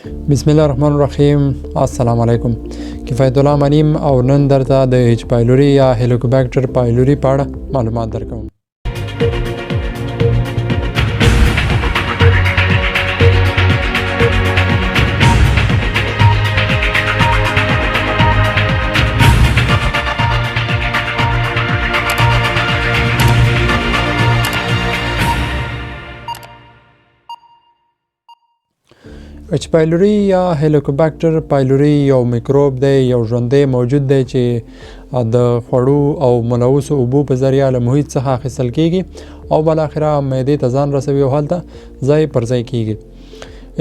بسم الله الرحمن الرحیم. السلام علیکم. کفایتالله امانی او نن درته د ایچ پایلوري یا هلیکوبیکټر پایلوري په اړه معلومات درکوم. H-Pylori یا هلیکوبیکټر پایلوري یو میکروب دی، یو ژوندی موجود دی چې د خوړو او ملوثو اوبو په ذریعه له محیط څخه اخیستل کیږي او بالاخره معدې ته ځان رسوي او هلته ځای پر ځای کیږي.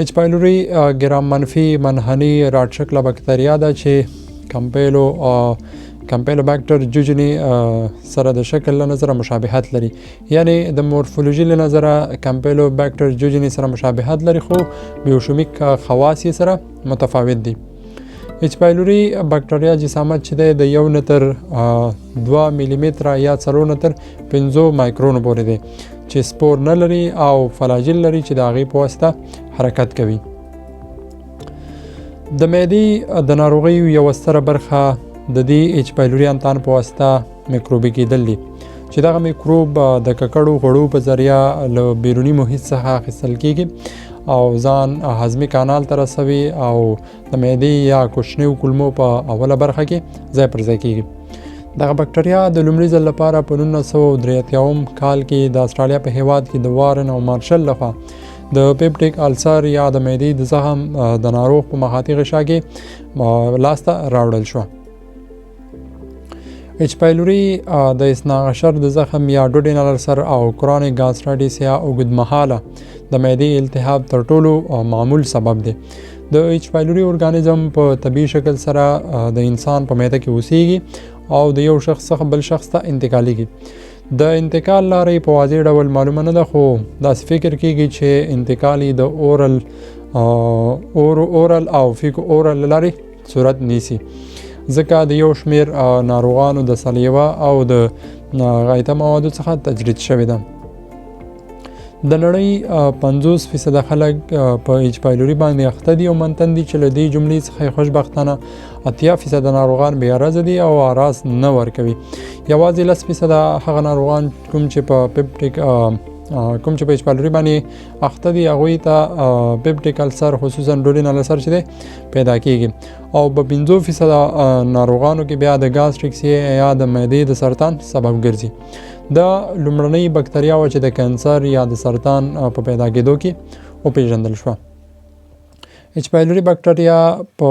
H-Pylori ګرام منفي منحني راډ شکله بکتریا ده چې کمپیلوبیکټر جوجني سره د شکل له نظره مشابهت لري، یعنی د مورفولوژي له نظره کمپیلوبیکټر جوجني سره مشابهت لري خو بیوشمیک خواص یې سره متفاوت دي. H-Pylori بکټریا جسامت چې دی د 1 نه تر 2 ملي متره یا 4 نه تر 5 مایکرون پورې دی چې سپور نه لري او فلاجیل لري چې د هغې په واسطه حرکت کوي. د معدې د ناروغیو یوه ستره برخه د دې H-Pylori انتان په واسطه میکروبي کېدل دي چې دغه میکروب د ککړو غوړو په ذریعه له بیروني محیط څخه اخیستل کیږي او ځان هضمي کانال ته رسوي او د معدې یا کوچنیو کولمو په اوله برخه کې ځای پر ځای کیږي. دغه بکټریا د لومړي ځل لپاره په 1983 کال کې د استرالیا په هیواد کې د وارن او مارشل لخوا د پیپټیک السر یا د معدې د زخم د ناروغ په مخاطي غشا کې لاسته راوړل شو. H-Pylori د اثناعشر د زخم یا ډوډینل السر او کرونیک ګاسټرایټس یا اوږدمهاله د معدې التهاب تر ټولو معمول سبب دی. د H-Pylori ارګانیزم په طبیعي شکل سره د انسان په معده کې اوسیږي او د یو شخص څخه بل شخص ته انتقالیږي. د انتقال لارې په واضح ډول معلومه نه ده خو داسې فکر کیږي چې انتقال یې د اورل او فیکو اورل لارې صورت نیسي، ځکه د یو شمیر ناروغانو د سلیوه او د غایطه موادو څخه تجرید شوې ده. د نړۍ 50% خلک په H-Pylori باندې اخته دي او منتن دي چې له دې جملې څخه خوشبختانه 80% ناروغان بې عرضه دي او اعراض نه ورکوي. یوازې 10% هغه ناروغان کوم چې په H-Pylori باندې اخته دي هغوی ته پیپټیک السر خصوصا ډوډینل السر چې دی پیدا کیږي او په 50% ناروغانو کې بیا د ګاسټریکس یا د معدې د سرطان سبب ګرځي. دا لومړنۍ بکتریا و چې د کانسر یا د سرطان په پیدا کېدو کې وپېژندل شوه. H-Pylori بکټریا په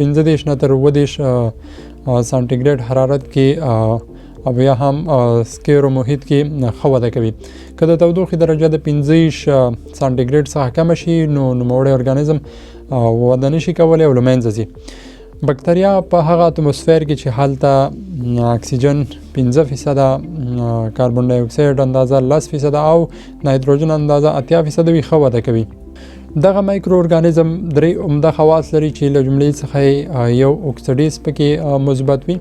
15 نه تر 20 سانټیګریډ حرارت کې او یا هم سکیرو محیط کې ښه وده کوي. که د تودوخې درجه د 15 سانټیګریډ څخه کمه شي نو نوموړی ارګانیزم وده نشي کولی او له منځه ځي. بکتریا په هغه اتموسفیر کې چې هلته اکسیجن 15%، کاربن ډای اکساید اندازه 10% او نایتروجن اندازه 80% وي ښه وده کوي. دغه مایکرو ارګانیزم 3 عمده خواص لري چې له جملې څخه یو اکسیډیز پکې مثبت وي،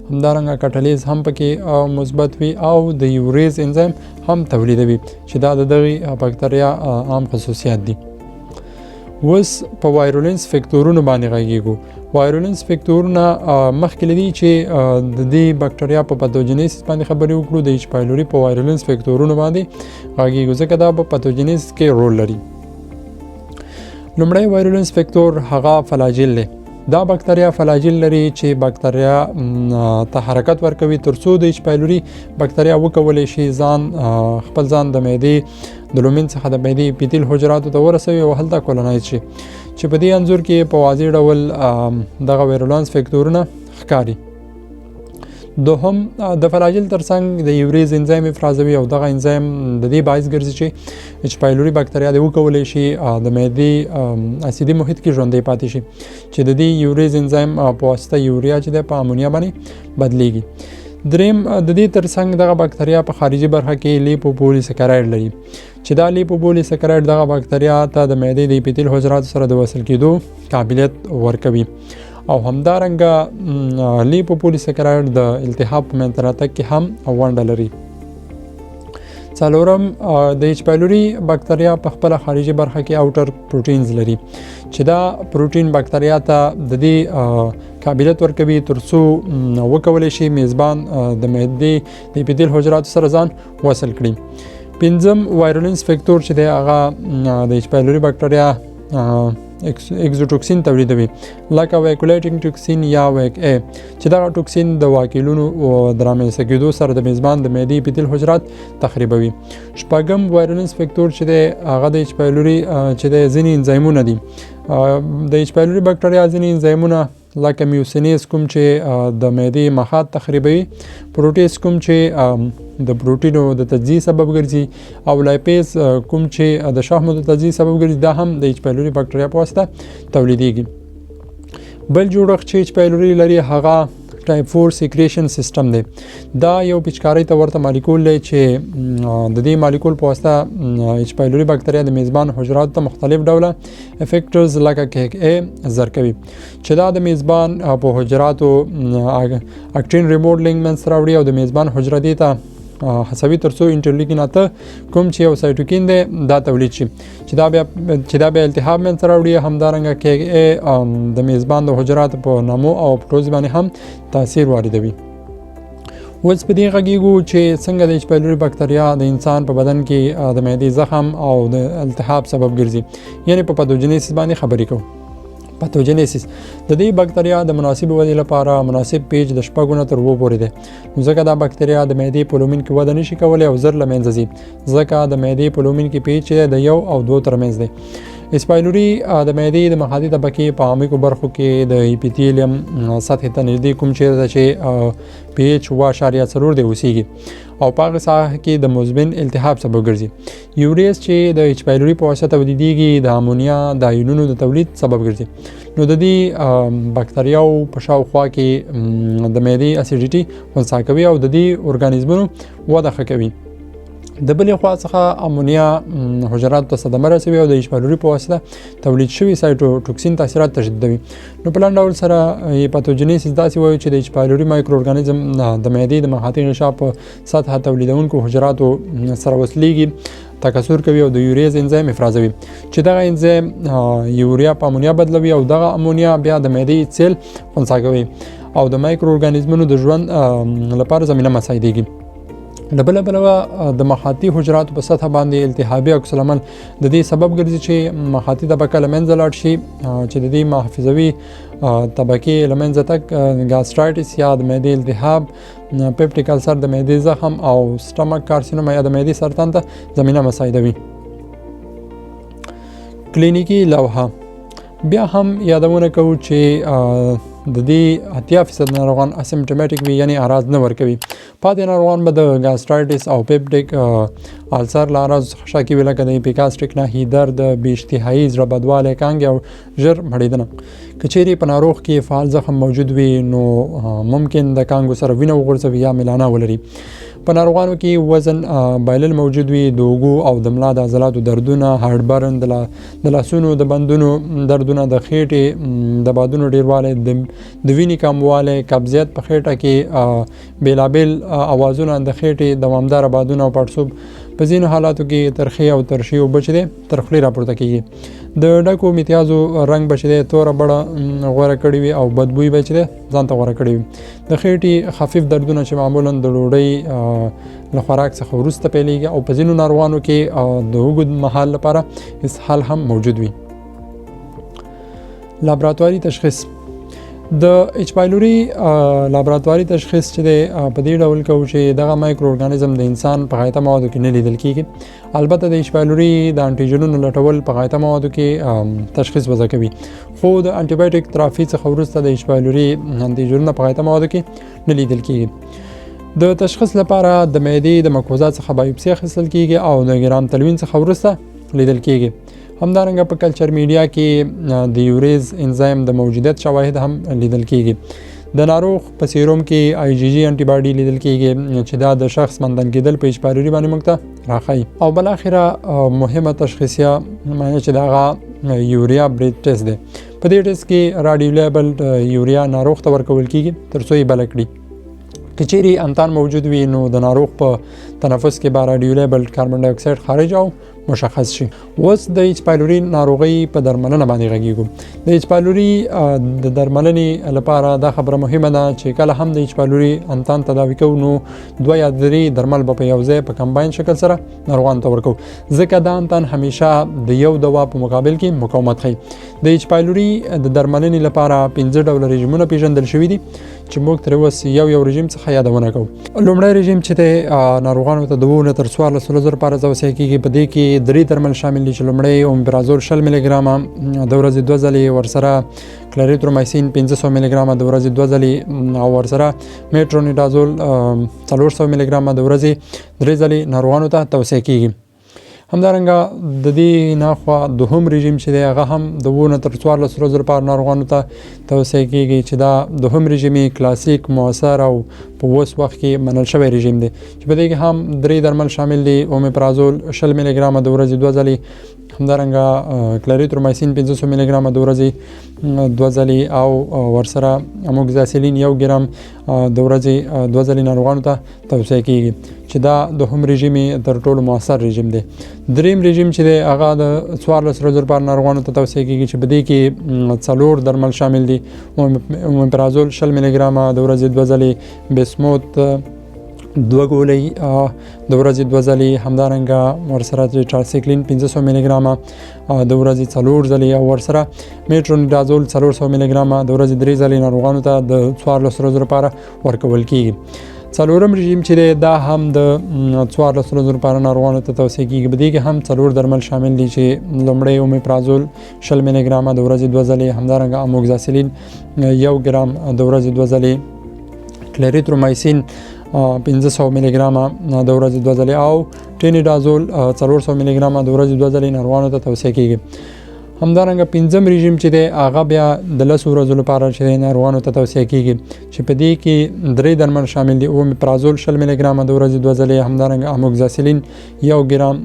همدارنګه کټلیز هم پکې مثبت وي او د یوریز انزیم هم تولیدوي چې دا د دغه بکتریا عام خصوصیات دي. اوس په وایرولنس فیکټورونو باندې غږیږو. وایرولنس فیکټورونه مخکې له دې چې د دې بکټریا په پاتوجینیسس باندې خبرې وکړو د H-Pylori په وایرولنس فیکټورونو باندې غږیږو ځکه دا په پاتوجینیسس کې رول لري. لومړی وایرولنس فیکټور هغه فلاجیل دی. دا بکتریا فلاجیل لري چې بکتریا ته حرکت ورکوي ترڅو د H-Pylori بکتریا وکولی شي خپل ځان د معدې د لومین څخه د معدې اپیتیل حجراتو ته ورسوي او هلته کولونایز شي چې په دې انځور کې په واضح ډول دغه وایرولنس فیکټورونه ښکاري. دوهم د فلاجیل ترڅنګ د یوریز انزیم افرازوي او دغه انزیم د دې باعث ګرځي چې H-Pylori بکتریا د وکولی شي د معدې اسیدي محیط کې ژوندی پاتې شي چې د دې یوریز انزیم په واسطه یوریا چې د په امونیا باندې بدلیږي. دریم د دې ترڅنګ دغه بکتریا په خارجي برخه کې لیپوپولیسکرایډ لري چې دا لیپوپولیسکرایډ دغه بکتریا ته د معدې د اپیتیل حجراتو سره د وصل کېدو قابلیت ورکوي او همدارنګه لیپوپولیسکرایډ د التهاب په منځ راتګ کې هم ونډه لري. څلورم د ایچ پایلوري بکتریا په خپل خارجي برخه کې اوټر پروټینز لري چې دا پروټین بکتریا ته د دې قابلیت ورکوي ترڅو وکولی شي میزبان د معدې د اپیتیل حجراتو سره ځان وصل کړي. پنځم وایرولنس فیکټور چې دی هغه د ایچ پایلوري بکتریا اکزوټوکسین تولیدوي لکه وایکولیټینګ ټوکسین یا وایک ای چې دغه ټوکسین د واکیلونو د رامنځته کېدو سره د میزبان د معدې اپیتیل حجرات تخریبوي. شپږم وایرولنس فیکټور چې دی هغه د ایچ پایلوري چې دی ځینې انزایمونه دي. د ایچ پایلوري بکتریا ځینې انزایمونه لکه میوسینیز کوم چې د معدې مخاط تخریبوي، پروټیز کوم چې د پروټینو د تجزیې سبب ګرځي او لایپیز کوم چې د شحمو د تجزیې سبب ګرځي، دا هم د ایچ پایلوري بکتریا په واسطه تولیدیږي. بل جوړښت چې ایچ پایلوري لري هغه ټایپ 4 سیکریشن سیستم دی. دا یو پیچکارۍ ته ورته مالیکول دی چې د دې مالیکول په واسطه ایچ پایلوري بکتریا د میزبان حجراتو ته مختلف ډوله افیکټرز لکه کیک ای زر کوي چې دا د میزبان په حجراتو اکټین ریموډلینګ منځته راوړي او د میزبان حجره دې ته هڅوي ترڅو انټرلیکین اته کوم چې یو سایټوکین دی دا تولید شي چې دا بیا التهاب منځته راوړي. همدارنګه کیک ای د میزبان د حجراتو په نمو او پروز باندې هم تاثیر واردوي. اوس په دې غږیږو چې څنګه د ایچ پایلوري بکتریا د انسان په بدن کې د معدې زخم او د التهاب سبب ګرځي، یعنی په پاتوجینیسیس باندې خبرې کوو. پاتوجینیسیس د دې بکتریا د مناسب ودې لپاره مناسب پیج د 6 نه تر 2 پورې دی، نو ځکه دا بکتریا د معدې په لومین کې وده نشي کولی او زر له منځه ځي، ځکه د معدې په لومین کې پیج د 1 او 2 ترمنځ دی. ایچ پایلوري د معدې د مخاطي طبقې په عمیقو برخو کې د اپیتیلیم سطحې ته نږدې کوم چیرې ده چې پی ایچ 7.4 دی اوسیږي او په هغه ساحه کې د مزمن التهاب سبب ګرځي. یوریز چې د ایچ پایلوري په واسطه تولیدیږي د امونیا د آیونونو د تولید سبب ګرځي، نو د دې بکتریاو په شاوخوا کې د معدې اسیډیټي خنثی کوي او د دې ارګانیزمونو وده ښه کوي. د بلې خوا څخه امونیا حجراتو ته صدمه رسوي او د ایچ پایلوري په واسطه تولید شوي سایټوټوکسین تاثیرات تشدیدوي. نو په لنډ ډول سره پاتوجینیسیس داسې وایو چې د ایچ پایلوري مایکرو ارګانیزم د معدې د مخاطي غشا په سطحه تولیدونکو حجراتو سره وصلیږي، تکثر کوي او د یوریز انزایم افرازوي چې دغه انزایم یوریا په امونیا بدلوي او دغه امونیا بیا د معدې سیل خنثی کوي او د مایکرو ارګانیزمونو د ژوند لپاره زمینه مساعدېږي. د بله د مخاطي حجراتو په سطحه باندې التهابي عکس العمل د دې سبب ګرځي چې مخاطي طبقه له منځه لاړ شي، چې د دې محافظوي طبقې له منځه تګ ګاسټرایټس یا د معدې التهاب، پیپټیک السر د معدې زخم او سټمک کارسینوما یا د معدې سرطان ته زمینه مساعدوي. کلینیکي لوحه بیا هم یادونه کوو چې د دې 80% ناروغان اسیمپټومټیک وي، یعنی اعراض نه ورکوي. پاتې ناروغان به د ګاسټرایټس او پیپټیک السر له اعراضو څخه شاکي وي، لکه د اپیګاسټریک ناحیې درد، بې اشتهایي، زړه بدوالی، کانګې او ژر مړېدنه. که چیرې په ناروغ کې فعال زخم موجود وي نو ممکن د کانګو سره وینه وغورځوي یا میلانه ولري. په ناروغانو کې وزن بایلل موجود وي، د اوږو او د ملا د عضلاتو دردونه، هارډبرن، د لاسونو د بندونو دردونه، د خېټې د بادونو ډیروالی، د وینې کموالی، قبضیت په خېټه کې بیلابیل اوازونه، د خېټې دوامداره بادونه او پړسوب. په ځینو حالاتو کې ترخې او ترشي اوبه چې دی تر خولې راپورته کېږي. د ډکو میتیازو رنګ به چې دی توره بڼه غوره کړې وي او بدبوی به چې دی ځان ته غوره کړې وي. د خېټې خفیف دردونه چې معمولا د ډوډۍ له خوراک څخه وروسته پیلېږي او په ځینو ناروغانو کې د اوږد مهال لپاره اسهال هم موجود وي. لابراتواري تشخیص د ایچ پایلوري لابراتواري تشخیص چې دی په دې ډول کوو چې دغه مایکرو ارګانیزم د انسان په غایطه موادو کې نه لیدل کېږي. البته د ایچ پایلوري د انټیجنونو لټول په غایطه موادو کې تشخیص وضع کوي، خو د انټي بایوټیک ترافي څخه وروسته د ایچ پایلوري انټیجنونه په غایطه موادو کې نه لیدل کېږي. د تشخیص لپاره د معدې د مکوزات څخه بایوپسي اخیستل کېږي او د ګرام تلوین څخه وروسته لیدل کېږي. همدارنګه په کلچر میډیا کې د یوریز انزایم د موجودیت شواهد هم لیدل کېږي. د ناروغ په سیروم کې آی جی جی انټي باډي لیدل کېږي چې دا د شخص مندن کېدل په ایچ پایلوري باندې موږ ته راښایي. او بالاخره مهمه تشخیصیه معنی چې دغه یوریا بریت ټیسټ دی. په دې ټیسټ کې راډیو لیبل یوریا ناروغ ته ورکول کېږي تر څو یې بله کړي که چیرې انتان موجود وي نو د ناروغ په تنفس کې به راډیولیبل کاربن ډای اکساید خارج او مشخص شي. اوس د ایچ پایلوري ناروغۍ په درملنه باندې غږیږو. د ایچ پایلوري د درملنې لپاره دا خبره مهمه ده چې کله هم د ایچ پایلوري انتان تداوي کوو نو 2 یا 3 درمل به په یو ځای په کمباین شکل سره ناروغانو ته ورکوو، ځکه دا انتان همیشه د یو دوا په مقابل کې مقاومت ښیي. د ایچ پایلوري د درملنې لپاره 5 ډوله رژیمونه پیژندل شوي دي چې موږ ترې اوس یو رژیم څخه یادونه کوو. لومړی رژیم چې د ناروغانو ته د 2 نه تر 14 ورځو لپاره توصیه کیږي. په دې کې 3 درمل شامل دي چې لومړی اومپرازول 60 ملي ګرامه د ورځې 2 ځلې، ورسره کلریترومایسین 500 ملي ګرامه د ورځې 2 ځلې، او ورسره میټرونیډازول 400 ملي ګرامه د ورځې 3 ځلې ناروغانو ته توصیه کیږي. همدارنګه د دې ناخوا دوهم رژیم چې دی هغه هم د 2 نه تر 14 ورځو لپاره ناروغانو ته توصیه کیږي چې دا دوهم رژیم کلاسیک، مؤثر او په اوس وخت کې منل شوی رژیم دی چې په دې کې هم 3 درمل شامل دي. اومیپرازول 60 ملي ګرامه د ورځې 2 ځلې، همدارنګه کلریترومایسین 500 ملي ګرامه د ورځې 2 ځلې، او ورسره اموکزاسیلین 1 ګرام د ورځې 2 ځلې ناروغانو ته توصیه کیږي چې دا دوهم رژیم تر ټولو مؤثر رژیم دی. دریم رژیم چې دی هغه د 14 ورځو لپاره ناروغانو ته توصیه کیږي چې په دې کې 4 درمل شامل دي. اومیپرازول 60 ملي ګرامه د ورځې 2 ځلې، بیسموت 2 ګولۍ د ورځې 2 ځلې، همدارنګه ورسره ټراسیکلین 500 ملي ګرامه د ورځې 4 ځلې، او ورسره میټرونیډازول 400 ملي ګرامه د ورځې 3 ځلې ناروغانو ته د 14 ورځو لپاره ورکول کیږي. څلورم رژیم چې دی دا هم د 14 ورځو لپاره ناروغانو ته توصیه کیږي. په دې کې هم 4 درمل شامل دي چې لومړی اومیپرازول 60 ملي ګرامه د ورځې 2 ځلې، همدارنګه اموکزاسیلین 1 ګرام د ورځې 2 ځلې، کلریترومایسین 500 ملي ګرامه د ورځې 2 ځلې، او ټینیډازول 400 ملي ګرامه د ورځې 2 ځلې ناروغانو ته توصیه کیږي. همدارنګه 5م رژیم چې دی هغه بیا د 10 ورځو لپاره چې ناروغانو ته توصیه کیږي چې په دې کې 3 درمل شامل دي. اومیپرازول 60 ملي ګرامه د ورځې 2 ځلې، همدارنګه اموکزاسیلین 1 ګرام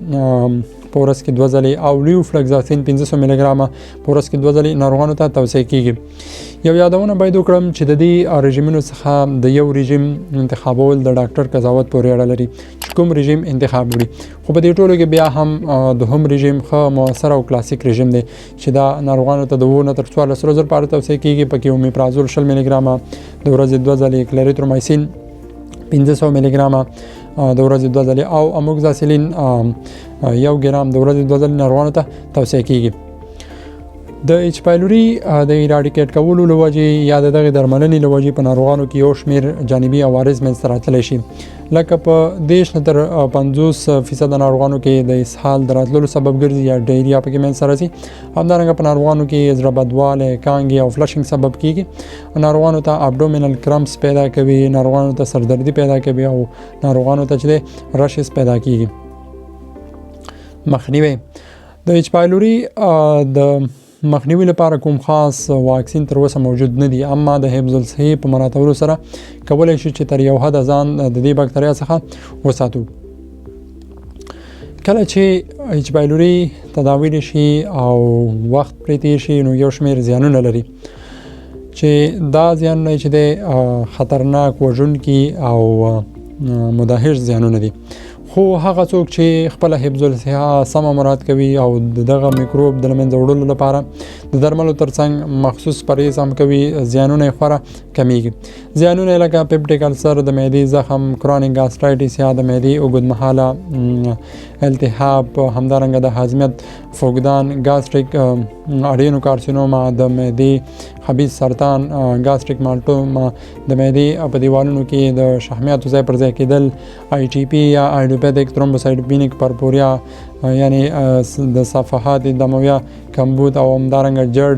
په ورځ کې 2 ځلې، او لیوفلکزاسین 500 ملي ګرامه په ورځ کې 2 ځلې ناروغانو ته توصیه کیږي. یو یادونه باید وکړم چې د دې رژیمونو څخه د یو رژیم انتخابول د ډاکټر قضاوت پورې اړه لري چې کوم رژیم انتخاب کړي. خو په دې ټولو کې بیا هم دوهم رژیم ښه مؤثر او کلاسیک رژیم دی چې دا ناروغانو ته د 2 نه تر 14 ورځو لپاره توصیه کیږي. پکې اومیپرازول 60 ملي ګرامه د ورځې 2 ځلې، کلریترومایسین 500 ملي ګرامه د ورځې 2 ځلې، او اموکزاسیلین 1 ګرام د ورځې 2 ځلې ناروغانو ته توصیه کیږي. د ایچ پایلوري د ایراډیکیټ کولو له وجې یا د دغې درملنې له وجې په ناروغانو کې یو شمېر جانبي عوارض منځته راتلی شي، لکه په 10 نه تر 50% ناروغانو کې د اسهال د راتللو سبب ګرځي یا ډایریا پکې منځته راځي. همدارنګه په ناروغانو کې زړه بدوالی، کانګې او فلشنګ سبب کیږي. ناروغانو ته ابډومینل کرمپس پیدا کوي، ناروغانو ته سردردي پیدا کوي، او ناروغانو ته چې رشز پیدا کیږي. مخنیوي د ایچ پایلوري د مخنیوي لپاره کوم خاص واکسین تر اوسه موجود نه دي، اما د حفظ الصحې په مراعاتولو سره کولی شي چې تر یو حده ځان د دې بکتریا څخه وساتو. کله چې ایچ پایلوري تداوی شي او وخت پرې تیر شي نو یو شمېر زیانونه لري چې دا زیانونه چې د خطرناک، وژونکي او مدهش زیانونه دي. خو هغه څوک چې خپل حفظ الصحه سمه مراعات کوي او دغه میکروب د منځه وړلو لپاره د درملو ترڅنګ مخصوص پرهیز هم کوي، زیانونه یې خورا کمیږي. زیانونه لکه پیپټیک السر، د معدې زخم، کرونیک ګاسټرایټس یا د معدې اوږدمهاله التهاب، همدارنګه د هاضمیت فقدان، ګاسټریک اډینو کارسینوما، د معدې خبیث سرطان، ګاسټریک مالټوما، د معدې په دیوالونو کې د شحمیاتو ځای پر ځای کېدل، آی ټي پی یا ایډیوپیتیک ترومبوسایټوپینیک پرپوریا یعنی د صفحات دمویه کمبود، او همدارنګه جړ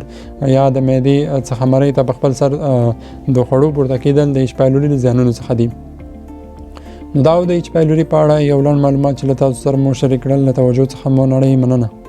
یا د معدې څخه مرۍ ته په خپل سر د خوړو پورته کېدل د ایچ پایلوري د زیانونو څخه دي. نو دا د ایچ پایلوري په اړه یو لنډ معلومات چې له تاسو سره مو شریک کړل. له توجه څخه مو نړۍ مننه.